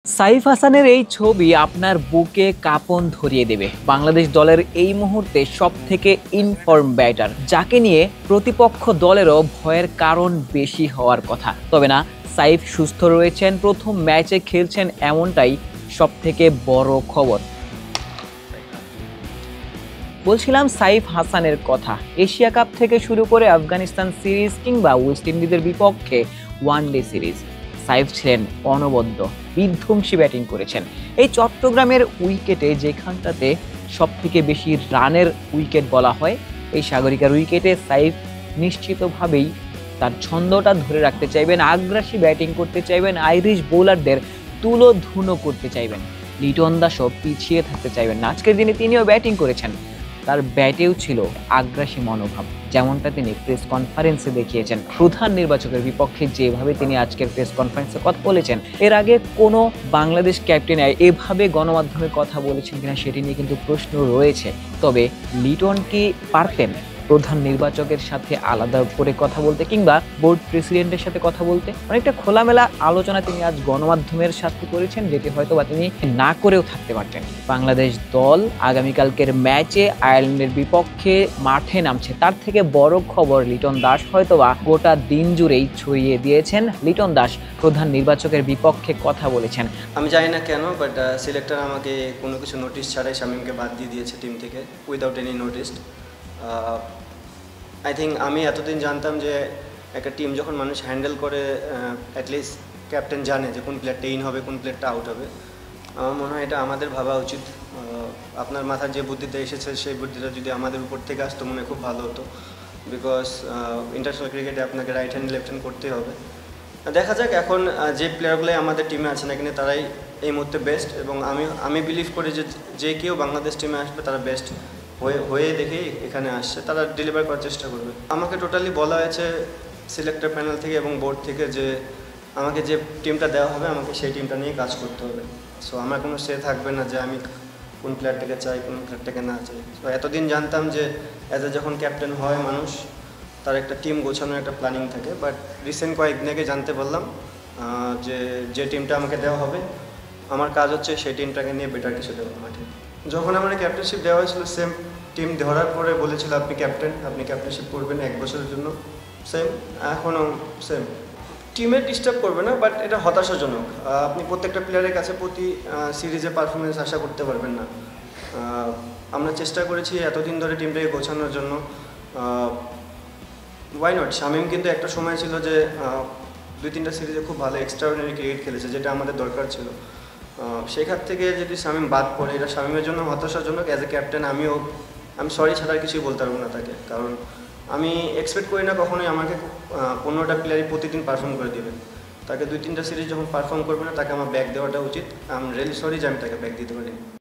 সাইফ হাসানের এই ছবি আপনার বুকে কাঁপন ধরিয়ে দেবে। বাংলাদেশ দলের এই মুহূর্তে সবথেকে ইনফর্ম ব্যাটার, যাকে নিয়ে প্রতিপক্ষ দলেরও ভয়ের কারণ বেশি হওয়ার কথা। তবে না, সাইফ সুস্থ রয়েছেন, প্রথম ম্যাচে খেলছেন, এমনটাই সবথেকে বড় খবর। বলছিলাম সাইফ হাসানের কথা। এশিয়া কাপ থেকে শুরু করে আফগানিস্তান সিরিজ কিংবা ওয়েস্ট ইন্ডিজের বিপক্ষে ওয়ানডে সিরিজ, সাইফ ছিলেন অনবদ্য, বিধ্বংসী ব্যাটিং করেছেন। এই চট্টগ্রামের উইকেটে, যেখানটাতে সব থেকে বেশি রানের উইকেট বলা হয়, এই সাগরিকার উইকেটে সাইফ নিশ্চিতভাবেই তার ছন্দটা ধরে রাখতে চাইবেন, আগ্রাসী ব্যাটিং করতে চাইবেন, আইরিশ বোলারদের তুলোধুনো করতে চাইবেন, লিটন দাসও পিছিয়ে থাকতে চাইবেন না। আজকের দিনে তিনিও ব্যাটিং করেছেন, তার ব্যাটেও ছিল আগ্রাসী মনোভাব, যেমনটা তিনি প্রেস কনফারেন্সে দেখিয়েছেন। প্রধান নির্বাচকের বিপক্ষে যেভাবে তিনি আজকের প্রেস কনফারেন্সে কথা বলেছেন, এর আগে কোনো বাংলাদেশ ক্যাপ্টেন এভাবে গণমাধ্যমে কথা বলেছেন কিনা সেটি নিয়ে কিন্তু প্রশ্ন রয়েছে। তবে লিটন কি পারতেন প্রধান নির্বাচকের সাথে আলাদা করে কথা বলতে কিংবা বোর্ড প্রেসিডেন্টের সাথে কথা বলতে? অনেকটা খোলামেলা আলোচনা তিনি আজ গণমাধ্যমের সাথে করেছেন, যেটি হয়তো বা তিনি না করেও থাকতে পারতেন। বাংলাদেশ দল আগামীকালকের ম্যাচে আয়ারল্যান্ডের বিপক্ষে মাঠে নামছে, তার থেকে বড় খবর লিটন দাস হয়তোবা গোটা দিন জুড়েই ছড়িয়ে দিয়েছেন। লিটন দাস প্রধান নির্বাচকের বিপক্ষে কথা বলেছেন। আমি জানি না কেন, বাট সিলেক্টর আমাকে কোনো কিছু নোটিশ ছাড়াই শামীমকে বাদ দিয়ে দিয়েছে টিম থেকে, without any notice. I think আমি এতদিন জানতাম যে একটা টিম যখন মানুষ হ্যান্ডেল করে, অ্যাটলিস্ট ক্যাপ্টেন জানে যে কোন প্লেয়ারটা ইন হবে, কোন প্লেয়ারটা আউট হবে। আমার মনে হয় এটা আমাদের ভাবা উচিত। আপনার মাথার যে বুদ্ধিটা এসেছে সেই বুদ্ধিটা যদি আমাদের উপর থেকে আসতো মনে খুব ভালো হতো, বিকজ ইন্টারন্যাশনাল ক্রিকেটে আপনাকে রাইট হ্যান্ড লেফট হ্যান্ড করতেই হবে। দেখা যাক এখন যে প্লেয়ারগুলোই আমাদের টিমে আছে না কিনা তারাই এই মুহূর্তে বেস্ট, এবং আমি বিলিভ করি যে যে কেউ বাংলাদেশ টিমে আসবে তারা বেস্ট হয়ে দেখেই এখানে আসছে, তারা ডেলিভার করার চেষ্টা করবে। আমাকে টোটালি বলা হয়েছে সিলেক্টর প্যানেল থেকে এবং বোর্ড থেকে যে আমাকে যে টিমটা দেওয়া হবে আমাকে সেই টিমটা নিয়ে কাজ করতে হবে। সো আমার কোনো সে থাকবে না যে আমি কোন প্লেয়ারটাকে চাই, কোন প্লেয়ারটাকে না চাই। সো এতদিন জানতাম যে যখন ক্যাপ্টেন হয় মানুষ, তার একটা টিম গোছানোর একটা প্ল্যানিং থাকে, বাট রিসেন্ট কয়েকদিন আগে জানতে পারলাম যে টিমটা আমাকে দেওয়া হবে আমার কাজ হচ্ছে সেই টিমটাকে নিয়ে বেটার কিছু দেওয়া মাঠে। যখন আমার ক্যাপ্টেনশিপ দেওয়া হয়েছিল সেম টিম ধরার পরে বলেছিল আপনি ক্যাপ্টেন, আপনি ক্যাপ্টেনশিপ করবেন 1 বছরের জন্য, সেম এখনও সেম। টিমের ডিস্টার্ব করবে না, বাট এটা হতাশাজনক। আপনি প্রত্যেকটা প্লেয়ারের কাছে প্রতি সিরিজে পারফরমেন্স আশা করতে পারবেন না। আমরা চেষ্টা করেছি এতদিন ধরে টিমটাকে গোছানোর জন্য। Why not? শামীম কিন্তু একটা সময় ছিল যে 2-3টা সিরিজে খুব ভালো এক্সট্রাঅর্ডিনারি ক্রিকেট খেলেছে, যেটা আমাদের দরকার ছিল। সেখান থেকে যদি শামীম বাদ পড়ে, এটা শামীমের জন্য হতাশাজনক। অ্যাজ এ ক্যাপ্টেন আমি সরি ছাড়া আর কিছুই বলতে পারবো না তাকে, কারণ আমি এক্সপেক্ট করি না কখনোই আমাকে 15টা প্লেয়ারই প্রতিদিন পারফর্ম করে দেবে। তাকে 2-3টা সিরিজ যখন পারফর্ম করবে না তাকে আমার ব্যাক দেওয়াটা উচিত। আই এম রিয়েলি সরি যে আমি তাকে ব্যাক দিতে পারি।